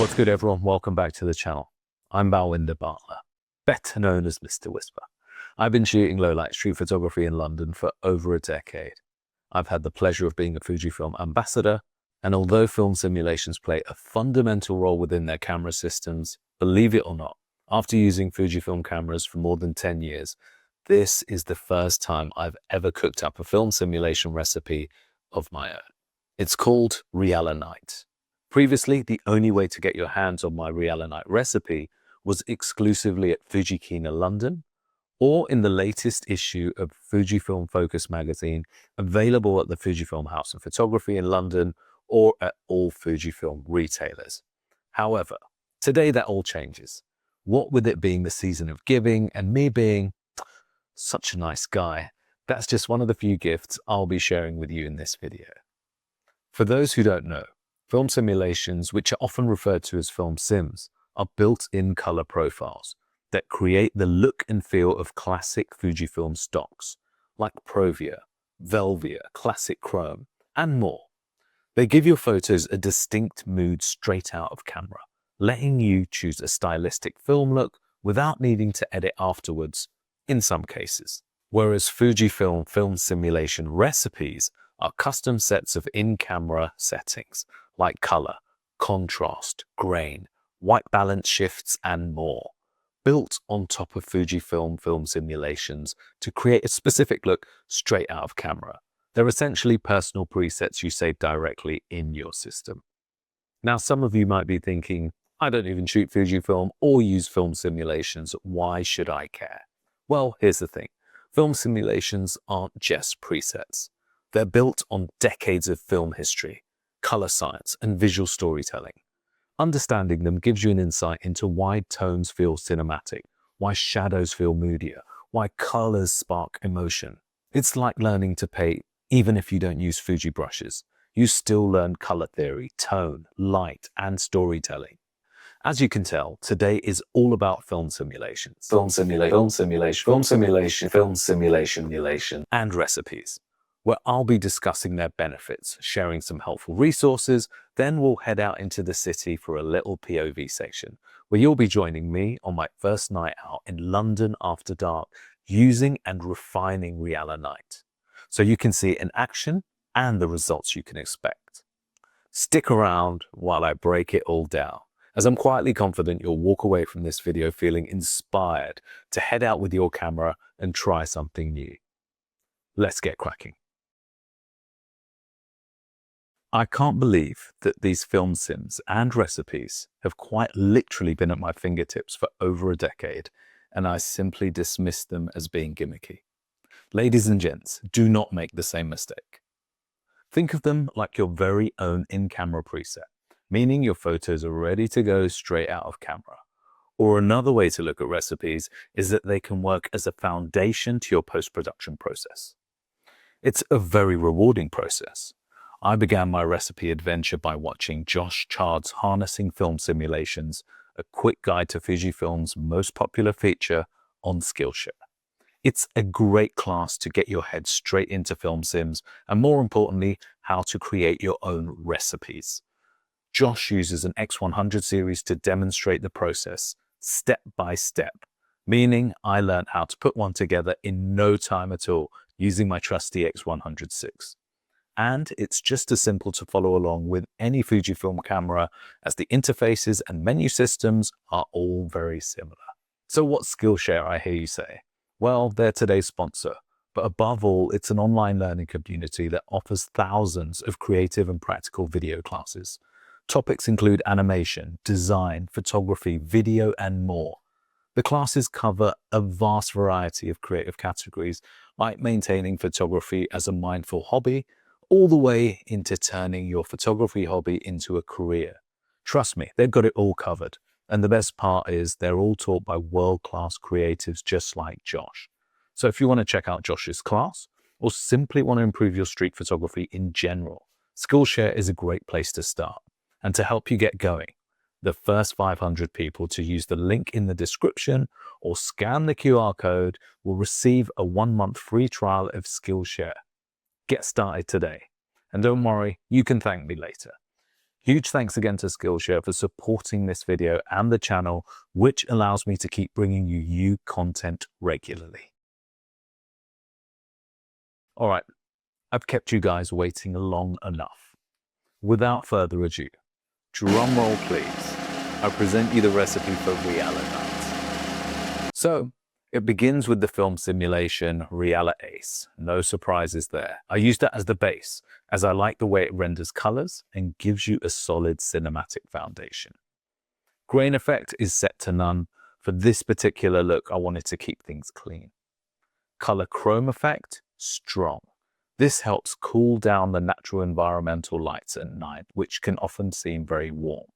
What's good, everyone? Welcome back to the channel. I'm Balwinder Bartler, better known as Mr. Whisper. I've been shooting low-light street photography in London for over a decade. I've had the pleasure of being a Fujifilm ambassador, and although film simulations play a fundamental role within their camera systems, believe it or not, after using Fujifilm cameras for more than 10 years, this is the first time I've ever cooked up a film simulation recipe of my own. It's called Reala Night. Previously, the only way to get your hands on my Reala Night recipe was exclusively at Fujikina London, or in the latest issue of Fujifilm Focus magazine, available at the Fujifilm House of Photography in London or at all Fujifilm retailers. However, today that all changes. What with it being the season of giving and me being such a nice guy, that's just one of the few gifts I'll be sharing with you in this video. For those who don't know, film simulations, which are often referred to as film sims, are built-in color profiles that create the look and feel of classic Fujifilm stocks, like Provia, Velvia, Classic Chrome, and more. They give your photos a distinct mood straight out of camera, letting you choose a stylistic film look without needing to edit afterwards, in some cases. Whereas Fujifilm film simulation recipes are custom sets of in-camera settings, like color, contrast, grain, white balance shifts, and more, built on top of Fujifilm film simulations to create a specific look straight out of camera. They're essentially personal presets you save directly in your system. Now, some of you might be thinking, I don't even shoot Fujifilm or use film simulations, why should I care? Well, here's the thing. Film simulations aren't just presets. They're built on decades of film history, color science, and visual storytelling. Understanding them gives you an insight into why tones feel cinematic, why shadows feel moodier, why colors spark emotion. It's like learning to paint even if you don't use Fuji brushes. You still learn color theory, tone, light, and storytelling. As you can tell, today is all about film simulations. Film simulation, and recipes, where I'll be discussing their benefits, sharing some helpful resources, then we'll head out into the city for a little POV section, where you'll be joining me on my first night out in London after dark, using and refining Reala Night, so you can see it in action and the results you can expect. Stick around while I break it all down, as I'm quietly confident you'll walk away from this video feeling inspired to head out with your camera and try something new. Let's get cracking. I can't believe that these film sims and recipes have quite literally been at my fingertips for over a decade, and I simply dismissed them as being gimmicky. Ladies and gents, do not make the same mistake. Think of them like your very own in-camera preset, meaning your photos are ready to go straight out of camera. Or another way to look at recipes is that they can work as a foundation to your post-production process. It's a very rewarding process. I began my recipe adventure by watching Josh Chard's Harnessing Film Simulations, a quick guide to Fujifilm's most popular feature on Skillshare. It's a great class to get your head straight into film sims, and more importantly, how to create your own recipes. Josh uses an X100 series to demonstrate the process, step by step, meaning I learned how to put one together in no time at all using my trusty X100 And it's just as simple to follow along with any Fujifilm camera, as the interfaces and menu systems are all very similar. So what's Skillshare, I hear you say? Well, they're today's sponsor, but above all, it's an online learning community that offers thousands of creative and practical video classes. Topics include animation, design, photography, video, and more. The classes cover a vast variety of creative categories, like maintaining photography as a mindful hobby, all the way into turning your photography hobby into a career. Trust me, they've got it all covered. And the best part is they're all taught by world-class creatives just like Josh. So if you want to check out Josh's class, or simply want to improve your street photography in general, Skillshare is a great place to start. And to help you get going, the first 500 people to use the link in the description or scan the QR code will receive a 1-month free trial of Skillshare. Get started today. And don't worry, you can thank me later. Huge thanks again to Skillshare for supporting this video and the channel, which allows me to keep bringing you new content regularly. All right, I've kept you guys waiting long enough. Without further ado, drum roll please, I present you the recipe for Reala Night. So, it begins with the film simulation Reala Ace. No surprises there. I used it as the base, as I like the way it renders colors and gives you a solid cinematic foundation. Grain effect is set to none. For this particular look, I wanted to keep things clean. Color chrome effect, strong. This helps cool down the natural environmental lights at night, which can often seem very warm.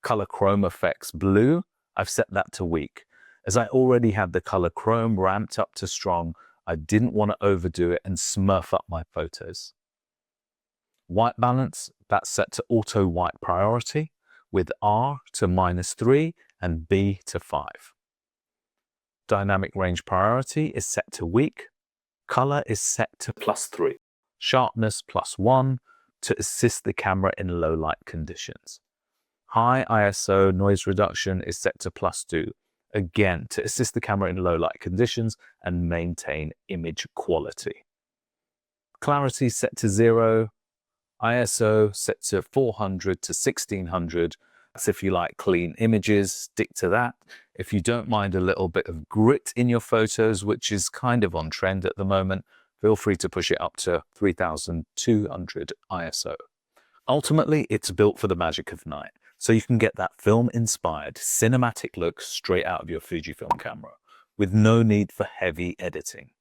Color chrome effects blue, I've set that to weak. As I already had the color chrome ramped up to strong, I didn't want to overdo it and smurf up my photos. White balance, that's set to auto white priority, with R to -3 and B to 5. Dynamic range priority is set to weak. Color is set to +3. Sharpness +1 to assist the camera in low light conditions. High ISO noise reduction is set to +2, again to assist the camera in low light conditions and maintain image quality. Clarity set to 0, ISO set to 400 to 1600. That's if you like clean images, stick to that. If you don't mind a little bit of grit in your photos, which is kind of on trend at the moment, feel free to push it up to 3200 ISO. Ultimately, it's built for the magic of night, so you can get that film-inspired cinematic look straight out of your Fujifilm camera, with no need for heavy editing.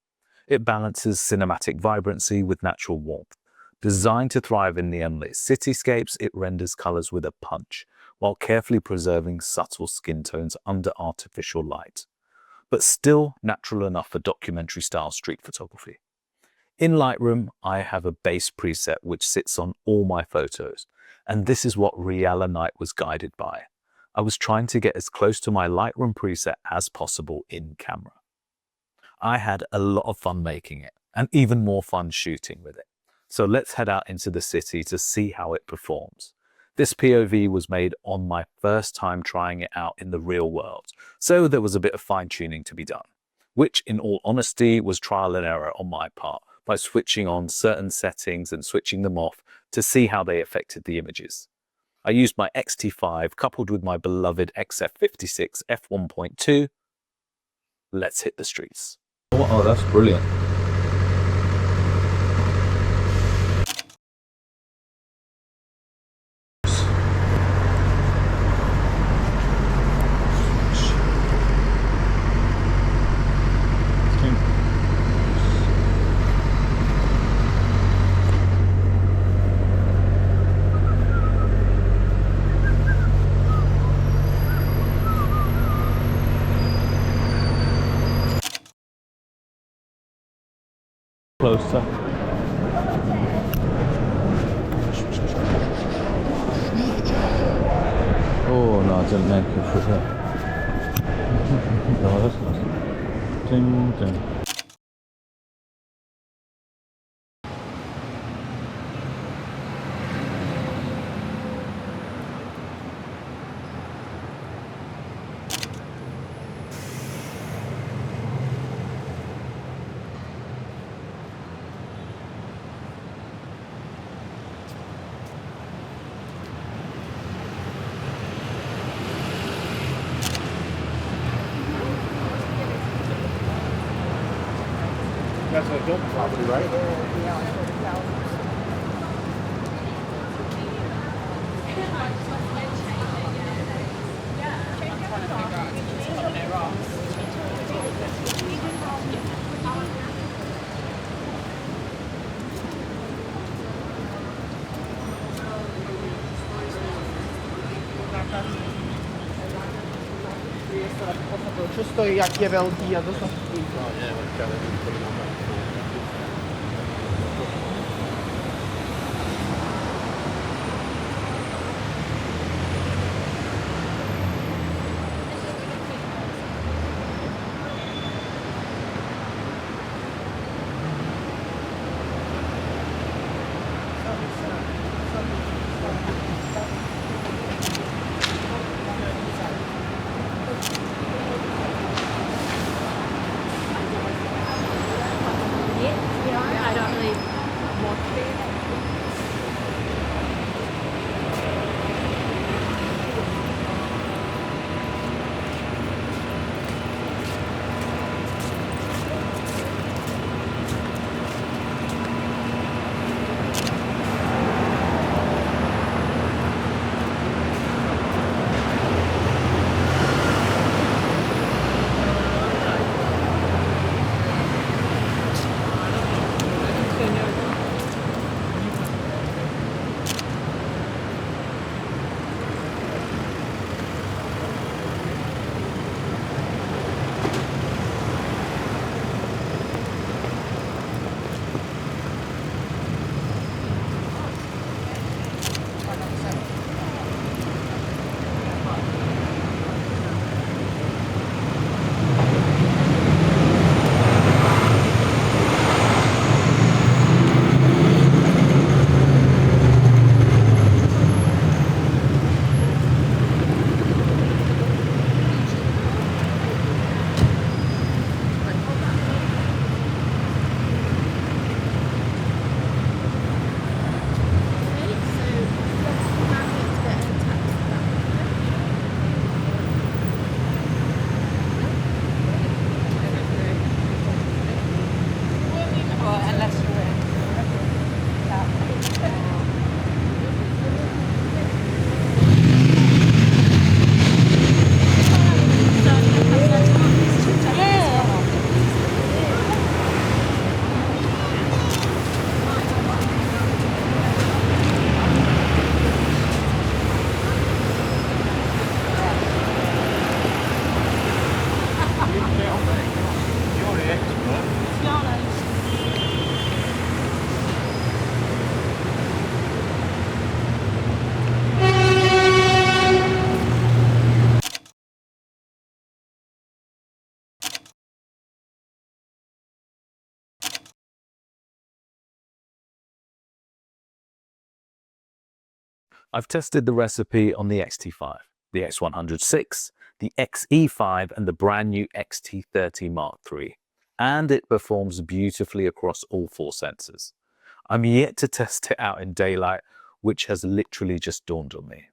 It balances cinematic vibrancy with natural warmth. Designed to thrive in neon-lit cityscapes, it renders colors with a punch, while carefully preserving subtle skin tones under artificial light, but still natural enough for documentary-style street photography. In Lightroom, I have a base preset which sits on all my photos, and this is what Reala Night was guided by. I was trying to get as close to my Lightroom preset as possible in camera. I had a lot of fun making it, and even more fun shooting with it. So let's head out into the city to see how it performs. This POV was made on my first time trying it out in the real world, so there was a bit of fine-tuning to be done, which in all honesty was trial and error on my part by switching on certain settings and switching them off to see how they affected the images. I used my X-T5 coupled with my beloved XF56 f1.2. Let's hit the streets. Oh, that's brilliant. Closer. Oh no, I didn't make it for that. No, that's nice. Ding, ding. That's a Hilton property, right? Čo stojí, jak je veľký a to som... No nie, ja neviem, koľko máme. I've tested the recipe on the X-T5, the X100VI, the XE5, and the brand new X-T30 Mark III, and it performs beautifully across all 4 sensors. I'm yet to test it out in daylight, which has literally just dawned on me.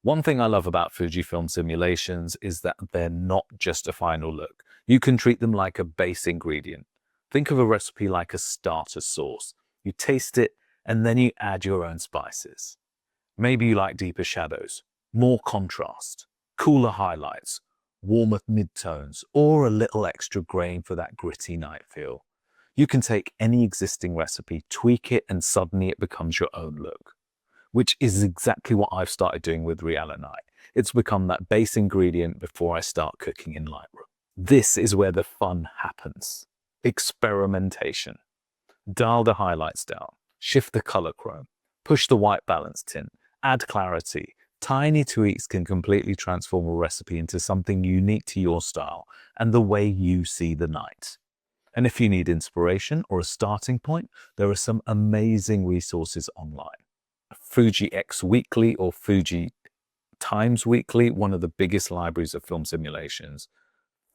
One thing I love about Fujifilm simulations is that they're not just a final look. You can treat them like a base ingredient. Think of a recipe like a starter sauce. You taste it and then you add your own spices. Maybe you like deeper shadows, more contrast, cooler highlights, warmer midtones, or a little extra grain for that gritty night feel. You can take any existing recipe, tweak it, and suddenly it becomes your own look, which is exactly what I've started doing with Reala Night. It's become that base ingredient before I start cooking in Lightroom. This is where the fun happens. Experimentation. Dial the highlights down, shift the color chrome, push the white balance tint, add clarity. Tiny tweaks can completely transform a recipe into something unique to your style and the way you see the night. And if you need inspiration or a starting point, there are some amazing resources online. Fuji X Weekly or Fuji Times Weekly, one of the biggest libraries of film simulations.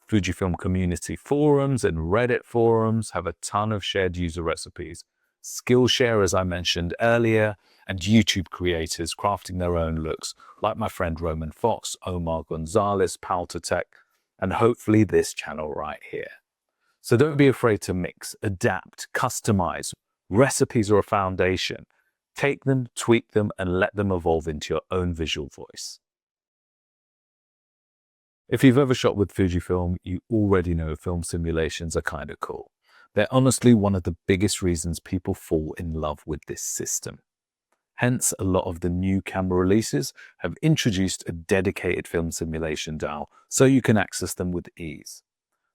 Fujifilm community forums and Reddit forums have a ton of shared user recipes. Skillshare, as I mentioned earlier, and YouTube creators crafting their own looks, like my friend Roman Fox, Omar Gonzalez, Paltatech, and hopefully this channel right here. So don't be afraid to mix, adapt, customize. Recipes are a foundation. Take them, tweak them, and let them evolve into your own visual voice. If you've ever shot with Fujifilm, you already know film simulations are kind of cool. They're honestly one of the biggest reasons people fall in love with this system. Hence, a lot of the new camera releases have introduced a dedicated film simulation dial so you can access them with ease.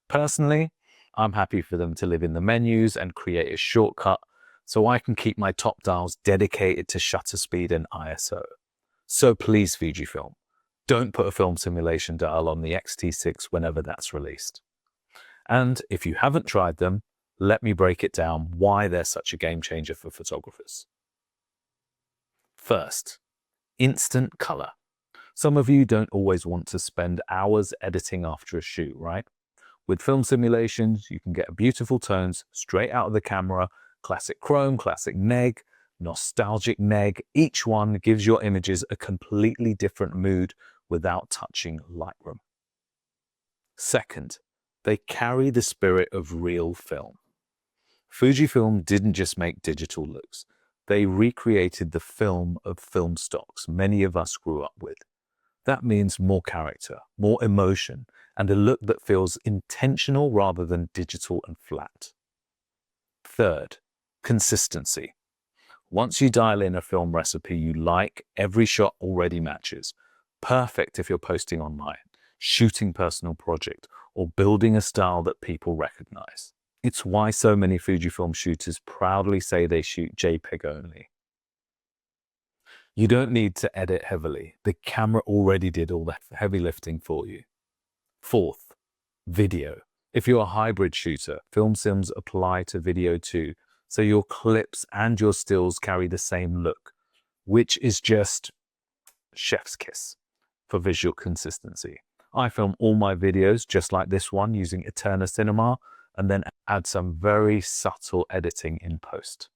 Personally, I'm happy for them to live in the menus and create a shortcut so I can keep my top dials dedicated to shutter speed and ISO. So please, Fujifilm, don't put a film simulation dial on the X-T6 whenever that's released. And if you haven't tried them, let me break it down why they're such a game changer for photographers. First, instant color. Some of you don't always want to spend hours editing after a shoot, right? With film simulations, you can get beautiful tones straight out of the camera, classic chrome, classic neg, nostalgic neg. Each one gives your images a completely different mood without touching Lightroom. Second, they carry the spirit of real film. Fujifilm didn't just make digital looks. They recreated the film of film stocks many of us grew up with. That means more character, more emotion, and a look that feels intentional rather than digital and flat. Third, consistency. Once you dial in a film recipe you like, every shot already matches. Perfect if you're posting online, shooting personal project, or building a style that people recognize. It's why so many Fujifilm shooters proudly say they shoot JPEG only. You don't need to edit heavily. The camera already did all the heavy lifting for you. Fourth, video. If you're a hybrid shooter, film sims apply to video too, so your clips and your stills carry the same look, which is just chef's kiss for visual consistency. I film all my videos just like this one using Eterna Cinema and then add some very subtle editing in post.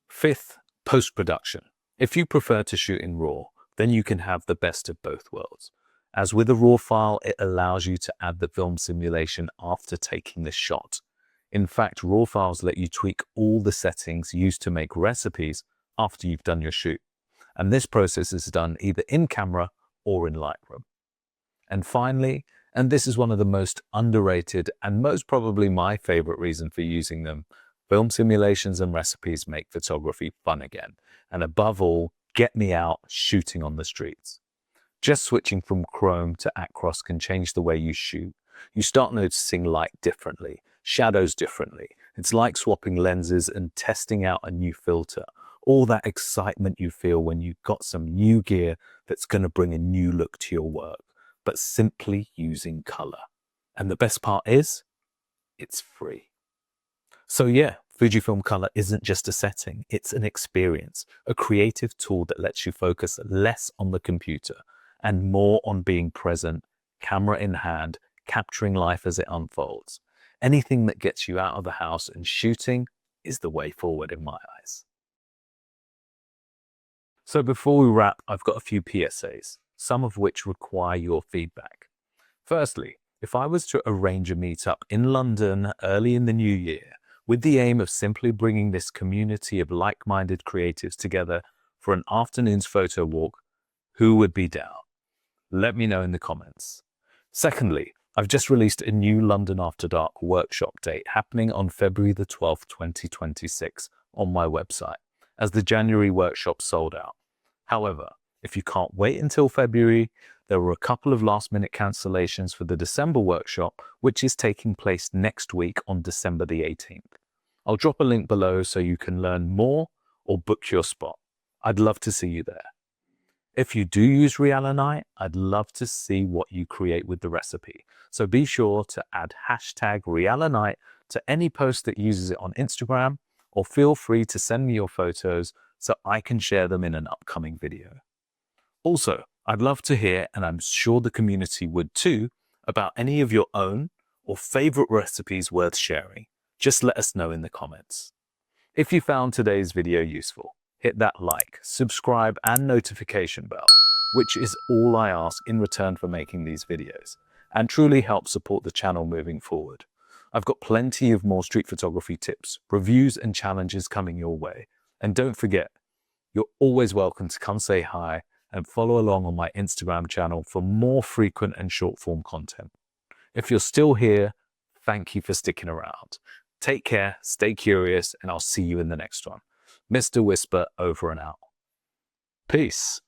Fifth, post-production. If you prefer to shoot in RAW, then you can have the best of both worlds. As with a RAW file, it allows you to add the film simulation after taking the shot. In fact, RAW files let you tweak all the settings used to make recipes after you've done your shoot. And this process is done either in camera or in Lightroom. And finally, and this is one of the most underrated and most probably my favorite reason for using them, film simulations and recipes make photography fun again. And above all, get me out shooting on the streets. Just switching from chrome to acros can change the way you shoot. You start noticing light differently, shadows differently. It's like swapping lenses and testing out a new filter. All that excitement you feel when you've got some new gear that's going to bring a new look to your work, but simply using color. And the best part is, it's free. So yeah, Fujifilm Color isn't just a setting, it's an experience, a creative tool that lets you focus less on the computer and more on being present, camera in hand, capturing life as it unfolds. Anything that gets you out of the house and shooting is the way forward in my eyes. So before we wrap, I've got a few PSAs, some of which require your feedback. Firstly, if I was to arrange a meetup in London early in the new year, with the aim of simply bringing this community of like-minded creatives together for an afternoon's photo walk, who would be down? Let me know in the comments. Secondly, I've just released a new London After Dark workshop date happening on February the 12th, 2026 on my website, as the January workshop sold out. However, if you can't wait until February, there were a couple of last-minute cancellations for the December workshop, which is taking place next week on December the 18th. I'll drop a link below so you can learn more or book your spot. I'd love to see you there. If you do use Reala Night, I'd love to see what you create with the recipe. So be sure to add hashtag Reala Night to any post that uses it on Instagram, or feel free to send me your photos so I can share them in an upcoming video. Also, I'd love to hear, and I'm sure the community would too, about any of your own or favorite recipes worth sharing. Just let us know in the comments. If you found today's video useful, hit that like, subscribe, and notification bell, which is all I ask in return for making these videos, and truly help support the channel moving forward. I've got plenty of more street photography tips, reviews, and challenges coming your way. And don't forget, you're always welcome to come say hi and follow along on my Instagram channel for more frequent and short form content. If you're still here, thank you for sticking around. Take care, stay curious, and I'll see you in the next one. Mr. Whisper over and out. Peace.